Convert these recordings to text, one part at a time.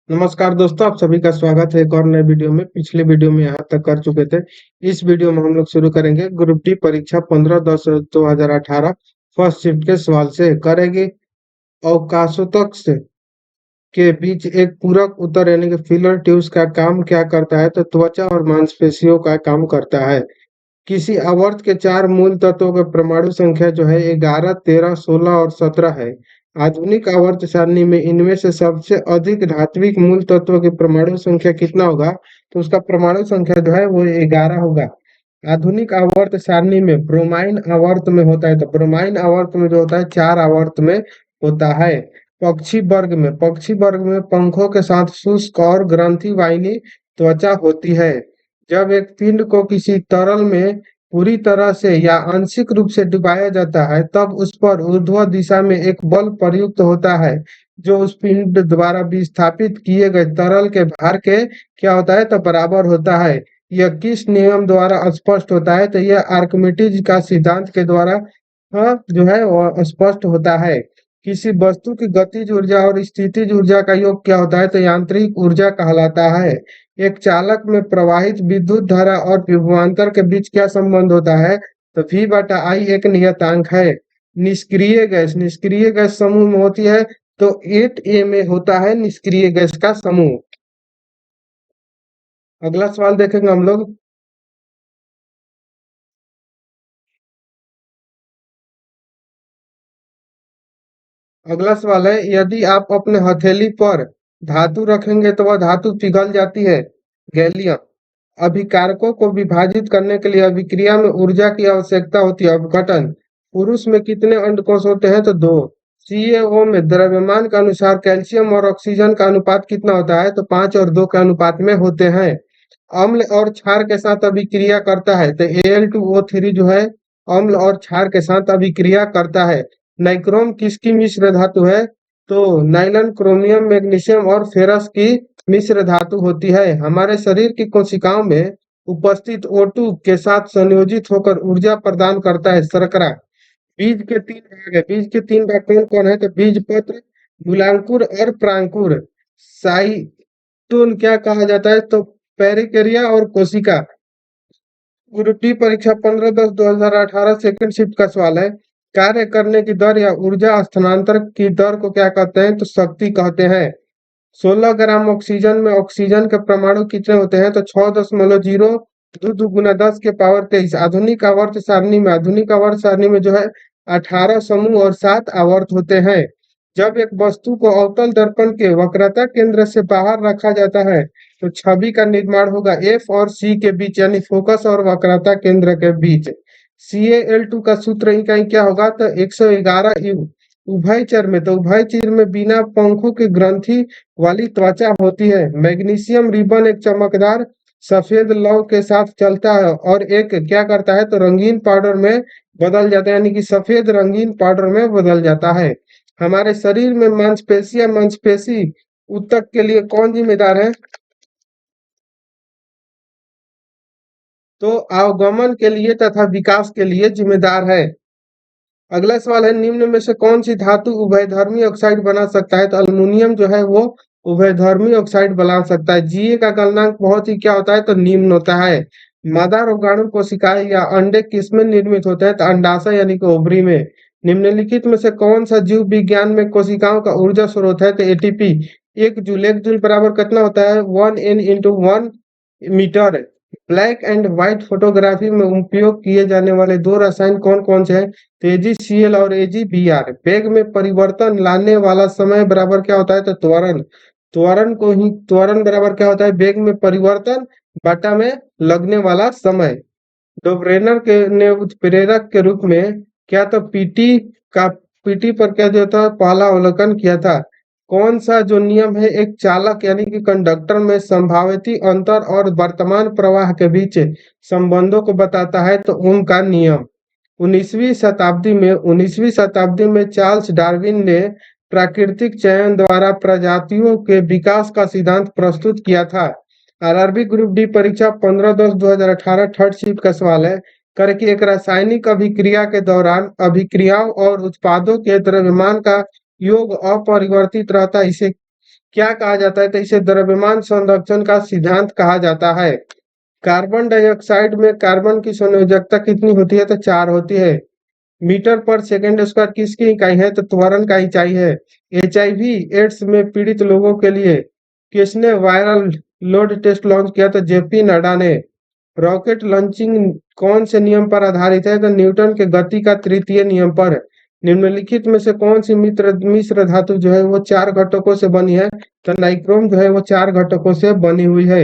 नमस्कार दोस्तों, आप सभी का स्वागत है एक और नए वीडियो में। पिछले वीडियो में यहाँ तक कर चुके थे। इस वीडियो में हम लोग शुरू करेंगे ग्रुप डी परीक्षा 15/10/2018 फर्स्ट शिफ्ट के सवाल से करेंगे। अवकाशोत्तर के बीच एक पूरक उत्तर यानी कि फिलर ट्यूब्स का काम क्या करता है? तो त्वचा और मांसपेशियों का काम करता है। किसी आवर्त के चार मूल तत्वों की परमाणु संख्या जो है 11, 13, 16 और 17 है। आधुनिक आवर्त सारणी में इनमें से सबसे अधिक धात्विक मूल तत्वों की परमाणु संख्या कितना होगा? तो उसका परमाणु संख्या जो है वो 11 होगा। आधुनिक आवर्त सारणी में ब्रोमाइन आवर्त में होता है, तो ब्रोमाइन आवर्त में जो होता है 4 आवर्त में होता है। पक्षी वर्ग में पंखों के साथ शुष्क और ग्रंथि वाहिनी त्वचा होती है। जब एक पिंड को किसी तरल में पूरी तरह से या आंशिक रूप से डुबाया जाता है, तब उस पर ऊर्ध्व दिशा में एक बल प्रयुक्त होता है जो उस पिंड द्वारा विस्थापित किए गए तरल के भार के क्या होता है? तो बराबर होता है। यह किस नियम द्वारा स्पष्ट होता है? तो यह आर्किमिडीज का सिद्धांत के द्वारा जो है वो स्पष्ट होता है। किसी वस्तु की गतिज ऊर्जा और स्थितिज ऊर्जा का योग क्या होता है? तो यांत्रिक ऊर्जा कहलाता है। एक चालक में प्रवाहित विद्युत धारा और विभवांतर के बीच क्या संबंध होता है? तो V/I एक नियतांक है। निष्क्रिय गैस समूह में होती है, तो 8A में होता है निष्क्रिय गैस का समूह। अगला सवाल देखेंगे हम लोग। अगला सवाल है, यदि आप अपने हथेली पर धातु रखेंगे तो वह धातु पिघल जाती है। गैलियम। अभिकारकों को विभाजित करने के लिए अभिक्रिया में ऊर्जा की आवश्यकता होती है। अपघटन। पुरुष में कितने अंडकोश होते हैं? तो 2। CaO में द्रव्यमान के अनुसार कैल्शियम और ऑक्सीजन का अनुपात कितना होता है? तो 5 और 2 के अनुपात में होते हैं। अम्ल और क्षार के साथ अभिक्रिया करता है, तो Al2O3 जो है अम्ल और क्षार के साथ अभिक्रिया करता है। नाइक्रोम किसकी मिश्र धातु है? तो नाइलन क्रोमियम मैग्नीशियम और फेरस की मिश्र धातु होती है। हमारे शरीर की कोशिकाओं में उपस्थित O2 के साथ संयोजित होकर ऊर्जा प्रदान करता है शर्करा। बीज के 3 भाग है। बीज के 3 भाग कौन कौन है? तो बीज पत्र, मूलांकुर और प्रांकुर। साइटोन क्या कहा जाता है? तो पेरिकेरिया और कोशिका। ग्रुप डी परीक्षा 15/10/2018 सेकंड शिफ्ट का सवाल है। कार्य करने की दर या ऊर्जा स्थानांतर की दर को क्या कहते हैं? तो शक्ति कहते हैं। 16 ग्राम ऑक्सीजन में ऑक्सीजन के परमाणु कितने होते हैं? तो 6.0 दो दुगुना 10 के पावर 23। आधुनिक आवर्त सारणी में जो है 18 समूह और 7 आवर्त होते हैं। जब एक वस्तु को अवतल दर्पण के वक्रता केंद्र से बाहर रखा जाता है, तो छवि का निर्माण होगा F और C के बीच, यानी फोकस और वक्रता केंद्र के बीच। CaL2 का सूत्र इकाई क्या होगा? तो 111 उभयचर में, तो उभयचर में बिना पंखों की ग्रंथि वाली त्वचा होती है। मैग्नीशियम रिबन एक चमकदार सफेद लौ के साथ चलता है और एक क्या करता है? तो रंगीन पाउडर में बदल जाता है, यानी कि सफेद रंगीन पाउडर में बदल जाता है। हमारे शरीर में मांसपेशी ऊतक के लिए कौन जिम्मेदार है? तो अवगमन के लिए तथा विकास के लिए जिम्मेदार है। अगला सवाल है, निम्न में से कौन सी धातु उभयधर्मी ऑक्साइड बना सकता है? तो अल्युमिनियम जो है वो उभयधर्मी ऑक्साइड बना सकता है। Ga का गलनांक बहुत ही क्या होता है? तो निम्न होता है। मादा रोगाणु कोशिकाएं या अंडे किसमें निर्मित होते हैं? तो अंडाशय यानी कि ओवरी में। निम्नलिखित में से कौन सा जीव विज्ञान में कोशिकाओं का ऊर्जा स्रोत है? तो ATP। 1 जूल बराबर कितना होता है? 1 N × 1 metre. Black and white photography में उपयोग किए जाने वाले दो रसायन कौन कौन से हैं? तो AgCl और AgBr। वेग में परिवर्तन लाने वाला समय बराबर क्या होता है? तो त्वरण। त्वरण बराबर क्या होता है? वेग में परिवर्तन बटा में लगने वाला समय। डोब्रेनर के ने उत्प्रेरक के रूप में क्या तो पीटी पर क्या जो था पहला अवलोकन किया था। कौन सा जो नियम है एक चालक यानी कि कंडक्टर में संभावित अंतर और वर्तमान प्रवाह के बीच संबंधों को बताता है? तो ओम का नियम। 19वीं शताब्दी में चार्ल्स डार्विन ने प्राकृतिक चयन द्वारा प्रजातियों के विकास का सिद्धांत प्रस्तुत किया था। आरआरबी ग्रुप डी परीक्षा 15/10/2018 थर्ड शिफ्ट का सवाल है। करके एक रासायनिक अभिक्रिया के दौरान अभिक्रियाओं और उत्पादों के द्रव्यमान का योग अपरिवर्तित रहता है, इसे क्या कहा जाता है? तो इसे द्रव्यमान संरक्षण का सिद्धांत कहा जाता है। कार्बन डाइऑक्साइड में कार्बन की संयोजकता कितनी होती है? तो 4 होती है। मीटर पर सेकंड स्क्वायर किसकी इकाई है? तो त्वरण का इकाई है। HIV एड्स में पीड़ित लोगों के लिए किसने वायरल लोड टेस्ट लॉन्च किया? तो JP नड्डा ने। रॉकेट लॉन्चिंग कौन से नियम पर आधारित है? तो न्यूटन के गति का तृतीय नियम पर। निम्नलिखित में से कौन सी मिश्र धातु जो है वो 4 घटकों से बनी है? तो नाइक्रोम जो है वो 4 घटकों से बनी हुई है।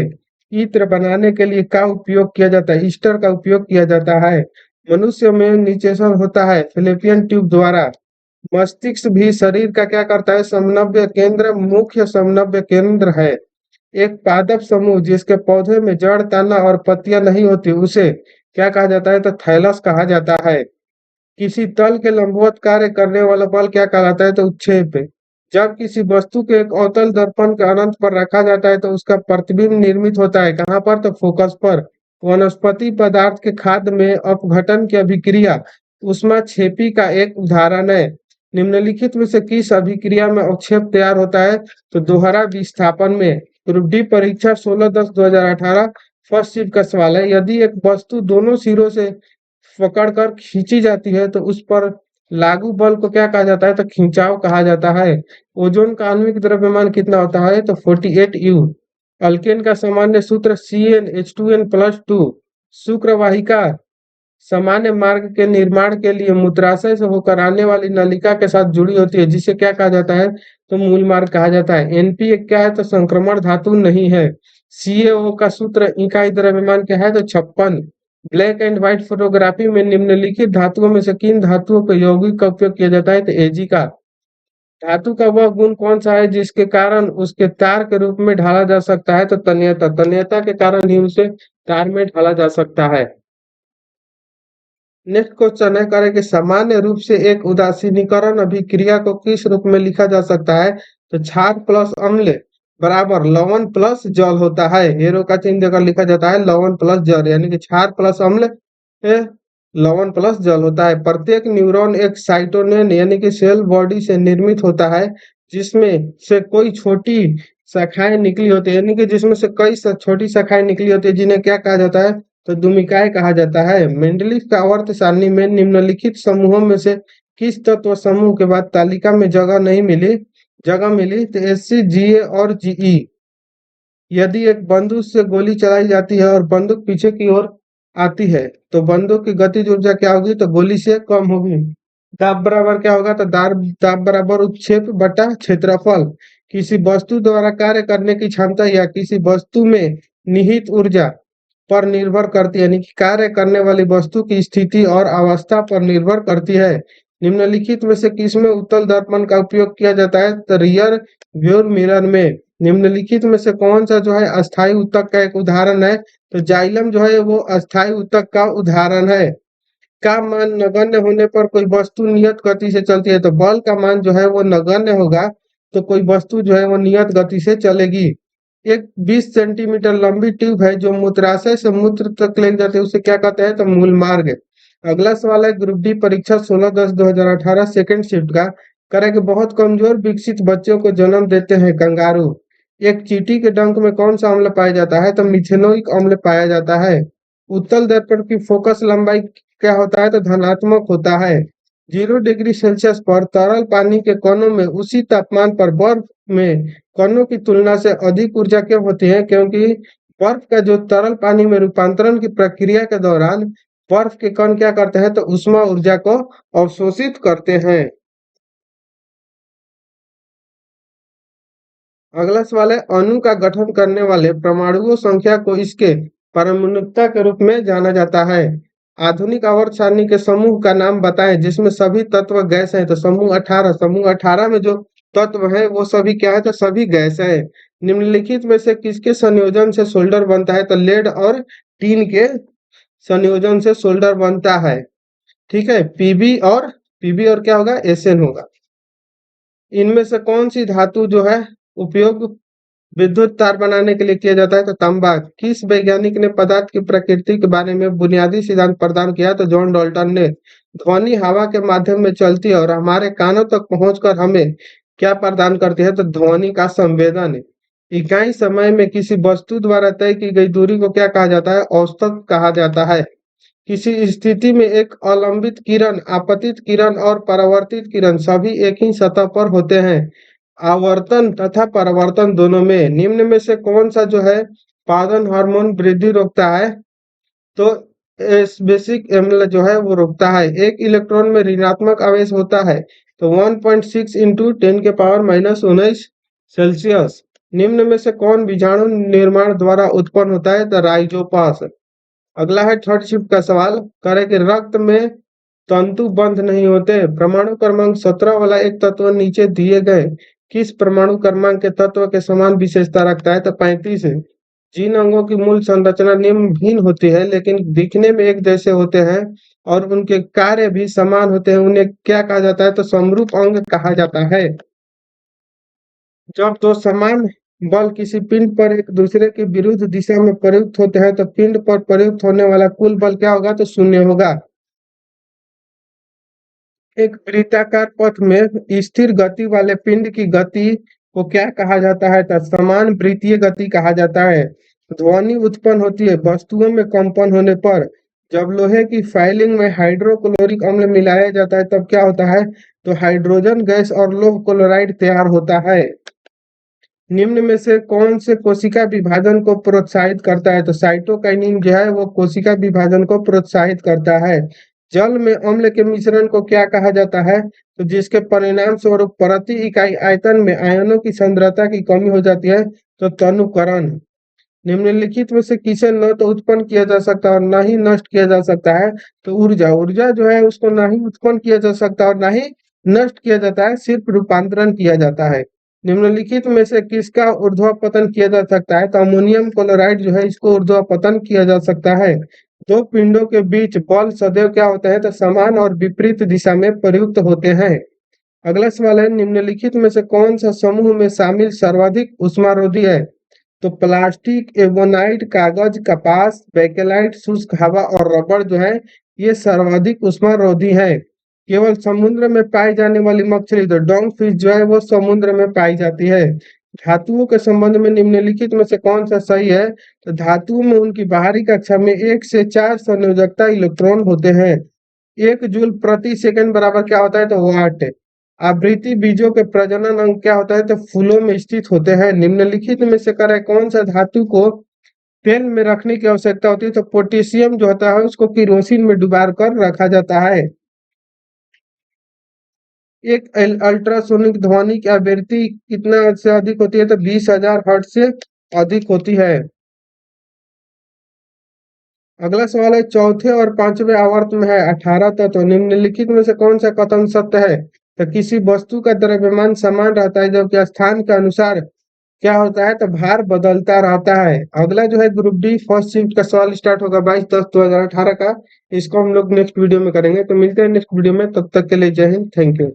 इत्र बनाने के लिए का उपयोग किया जाता है? ईस्टर का उपयोग किया जाता है। मनुष्य में निषेचन होता है फिलिपियन ट्यूब द्वारा। मस्तिष्क भी शरीर का क्या करता है? समन्वय केंद्र, मुख्य समन्वय केंद्र है। एक पादप समूह जिसके पौधे में जड़, तना और पत्तियां नहीं होती उसे क्या कहा जाता है? तो थैलस कहा जाता है। किसी तल के लंबवत कार्य करने वाला बल क्या कहलाता है? तो उत्क्षेप। जब किसी वस्तु के एक अवतल दर्पण के अनंत पर रखा जाता है तो उसका प्रतिबिंब निर्मित होता है कहाँ पर? तो फोकस पर। वनस्पति पदार्थ के खाद्य में अपघटन की अभिक्रिया ऊष्माक्षेपी का एक उदाहरण है। निम्नलिखित में से किस अभिक्रिया में अवक्षेप तैयार होता है? तो दोहरा विस्थापन में। ग्रुप डी परीक्षा 16/10/2018 फर्स्ट शिफ्ट का सवाल है। यदि एक वस्तु दोनों सिरों से पकड़कर खींची जाती है तो उस पर लागू बल को क्या कहा जाता है? तो खिंचाव कहा जाता है। ओजोन का आणविक द्रव्यमान कितना होता है? तो 48U। अल्केन का सामान्य सूत्र CnH2n+2। शुक्र वाहिका सामान्य मार्ग के निर्माण के लिए मूत्राशय से होकर आने वाली नलिका के साथ जुड़ी होती है जिसे क्या कहा जाता है? तो मूल मार्ग कहा जाता है। NP क्या है? तो संक्रमण धातु नहीं है। CaO का सूत्र इकाई द्रव्यमान क्या है? तो 56। ब्लैक एंड व्हाइट फोटोग्राफी में निम्नलिखित धातुओं में से किन धातुओं के यौगिक का उपयोग किया जाता है? तो Ag का। धातु का वह गुण कौन सा है जिसके कारण उसके तार के रूप में ढाला जा सकता है? तो तन्यता। तन्यता के कारण ही उसे तार में ढाला जा सकता है। नेक्स्ट क्वेश्चन है करे कि सामान्य रूप से एक उदासीनीकरण अभिक्रिया को किस रूप में लिखा जा सकता है? तो क्षार प्लस अम्ल बराबर लवण प्लस जल होता है। एरो का चिन्ह देकर लिखा जाता है लवण प्लस जल, यानी कि क्षार प्लस अम्ल ए, लवण प्लस जल होता है। प्रत्येक न्यूरॉन एक साइटोनेन यानी कि सेल बॉडी से निर्मित होता है जिसमें से कोई छोटी शाखाएं निकली होती है, यानी कि जिसमें से कई छोटी शाखाएं निकली होती है जिन्हें क्या कहा जाता है? तो दुमिकाय कहा जाता है। मेंडलीफ का आवर्त सारणी में निम्नलिखित समूहों में से किस तत्व समूह के बाद तालिका में जगह मिली? तो SC, GA और GE। यदि एक बंदूक से गोली चलाई जाती है और बंदूक पीछे की ओर आती है तो बंदूक की गतिज ऊर्जा क्या होगी? तो गोली से कम होगी। दाब बराबर क्या होगा? तो दाब बराबर उत्क्षेप बटा क्षेत्रफल। किसी वस्तु द्वारा कार्य करने की क्षमता या किसी वस्तु में निहित ऊर्जा पर निर्भर करती है, यानी कि कार्य करने वाली वस्तु की स्थिति और अवस्था पर निर्भर करती है। निम्नलिखित में से किसमें उत्तल दर्पण का उपयोग किया जाता है? तो रियर व्यू मिरर में। निम्नलिखित में से कौन सा जो है अस्थायी ऊतक का एक उदाहरण है? तो जाइलम जो है वो अस्थायी ऊतक का उदाहरण है। का मान नगण्य होने पर कोई वस्तु नियत गति से चलती है? तो बल का मान जो है वो नगण्य होगा तो कोई वस्तु जो है वो नियत गति से चलेगी। एक 20 सेंटीमीटर लंबी ट्यूब है जो मूत्राशय से मूत्र तक ले जाते हैं उसे क्या कहते हैं? तो मूल मार्ग। अगला सवाल है ग्रुप डी परीक्षा 16/10/2018 सेकंड शिफ्ट का। करे कि बहुत कमजोर विकसित बच्चों को जन्म देते हैं कंगारू। एक चींटी के डंक में कौन सा अम्ल पाया जाता है? तो मिथेनोइक अम्ल पाया जाता है। उत्तल दर्पण की फोकस लंबाई क्या होता है? तो धनात्मक होता है। 0 डिग्री सेल्सियस पर तरल पानी के कणों में उसी तापमान पर बर्फ में कणों की तुलना से अधिक ऊर्जा क्यों होती है? क्योंकि बर्फ का जो तरल पानी में रूपांतरण की प्रक्रिया के दौरान बर्फ के कण क्या करते हैं? तो उष्मा ऊर्जा को अवशोषित करते हैं। अगला सवाल है अणु का गठन करने वाले परमाणुओं संख्या को इसके परमाणुकता के रूप में जाना जाता है। आधुनिक आवर्त सारणी के समूह का नाम बताएं जिसमें सभी तत्व गैस हैं। तो समूह 18। समूह 18 में जो तत्व है वो सभी क्या है? तो सभी गैस है। निम्नलिखित में से किसके संयोजन से सोल्डर बनता है? तो लेड और टीन के संयोजन से सोल्डर बनता है। ठीक है। पीबी और क्या होगा? एसएन होगा। इनमें से कौन सी धातु जो है उपयोग विद्युत तार बनाने के लिए किया जाता है? तो तांबा। किस वैज्ञानिक ने पदार्थ की प्रकृति के बारे में बुनियादी सिद्धांत प्रदान किया? तो जॉन डाल्टन ने। ध्वनि हवा के माध्यम में चलती है और हमारे कानों तक पहुंचकर हमें क्या प्रदान करती है? तो ध्वनि का संवेदन। इकाई समय में किसी वस्तु द्वारा तय की गई दूरी को क्या कहा जाता है? औसत कहा जाता है। किसी स्थिति में एक अवलंबित किरण, आपतित किरण और परावर्तित किरण सभी एक ही सतह पर होते हैं। आवर्तन तथा परावर्तन दोनों में निम्न में से कौन सा जो है पादन हार्मोन वृद्धि रोकता है? तो इस बेसिक एमएल जो है वो रोकता है। एक इलेक्ट्रॉन में ऋणात्मक आवेश होता है तो 1.6 इंटू 10⁻⁻19 सेल्सियस। निम्न में से कौन बीजाणु निर्माण द्वारा उत्पन्न होता है? तो राइजोपस। अगला है थर्ड शिफ्ट का सवाल, करे कि रक्त में तंतु बंध नहीं होते। परमाणु क्रमांक 17 वाला एक तत्व नीचे दिए गए किस परमाणु क्रमांक के तत्व के समान विशेषता रखता है? तो 35 है। जिन अंगों की मूल संरचना निम्न भिन्न होती है लेकिन दिखने में एक जैसे होते हैं और उनके कार्य भी समान होते हैं, उन्हें क्या कहा जाता है? तो समरूप अंग कहा जाता है। जब दो समान बल किसी पिंड पर एक दूसरे के विरुद्ध दिशा में प्रयुक्त होते हैं तो पिंड पर प्रयुक्त होने वाला कुल बल क्या होगा? तो शून्य होगा। एक वृत्ताकार पथ में स्थिर गति वाले पिंड की गति को क्या कहा जाता है? तो समान वृत्तीय गति कहा जाता है। ध्वनि उत्पन्न होती है वस्तुओं में कंपन होने पर। जब लोहे की फाइलिंग में हाइड्रोक्लोरिक अम्ल मिलाया जाता है तब क्या होता है? तो हाइड्रोजन गैस और लौह क्लोराइड तैयार होता है। निम्न में से कौन से कोशिका विभाजन को प्रोत्साहित करता है? तो साइटोकाइनिन जो है वो कोशिका विभाजन को प्रोत्साहित करता है। जल में अम्ल के मिश्रण को क्या कहा जाता है? तो जिसके परिणाम स्वरूप प्रति इकाई आयतन में आयनों की सांद्रता की कमी हो जाती है तो तनुकरण। निम्नलिखित में से किसे न तो उत्पन्न किया जा सकता है और न ही नष्ट किया जा सकता है? तो ऊर्जा। ऊर्जा जो है उसको ना ही उत्पन्न किया जा सकता और ना ही नष्ट किया जाता है, सिर्फ रूपांतरण किया जाता है। निम्नलिखित में से किसका ऊर्ध्वापतन किया जा सकता है? तो अमोनियम क्लोराइड जो है इसको ऊर्ध्वापतन किया जा सकता है। दो पिंडों के बीच बल सदैव क्या होते हैं? तो समान और विपरीत दिशा में प्रयुक्त होते हैं। अगला सवाल है, निम्नलिखित में से कौन सा समूह में शामिल सर्वाधिक ऊष्मारोधी है? तो प्लास्टिक, एवोनाइट, कागज, कपास, बेकेलाइट, शुष्क हवा और रबड़ जो है ये सर्वाधिक ऊष्मारोधी है। केवल समुद्र में पाई जाने वाली मछली तो डॉग फिश जो है वो समुद्र में पाई जाती है। धातुओं के संबंध में निम्नलिखित में से कौन सा सही है? तो धातुओं में उनकी बाहरी कक्षा में 1 से 4 संयोजकता इलेक्ट्रॉन होते हैं। 1 जूल प्रति सेकंड बराबर क्या होता है? तो वाट। आवृत्ति बीजों के प्रजनन अंग क्या होता है? तो फूलों में स्थित होते हैं। निम्नलिखित में से करे कौन सा धातु को तेल में रखने की आवश्यकता होती है? तो पोटेशियम जो होता है उसको किरोसिन में डुबा कर रखा जाता है। एक अल्ट्रासोनिक ध्वनि की आवृत्ति कितना से अधिक होती है? तो 20,000 हर्ट्ज से अधिक होती है। अगला सवाल है, चौथे और पांचवें आवर्त में है 18 तत्व। निम्नलिखित में से कौन सा कथन सत्य है? तो किसी वस्तु का द्रव्यमान समान रहता है जबकि स्थान के अनुसार क्या होता है? तो भार बदलता रहता है। अगला जो है ग्रुप डी फर्स्ट शिफ्ट का सवाल स्टार्ट होगा 22/10/2018 का। इसको हम लोग नेक्स्ट वीडियो में करेंगे। तो मिलते हैं नेक्स्ट वीडियो में, तब तक के लिए जय हिंद, थैंक यू।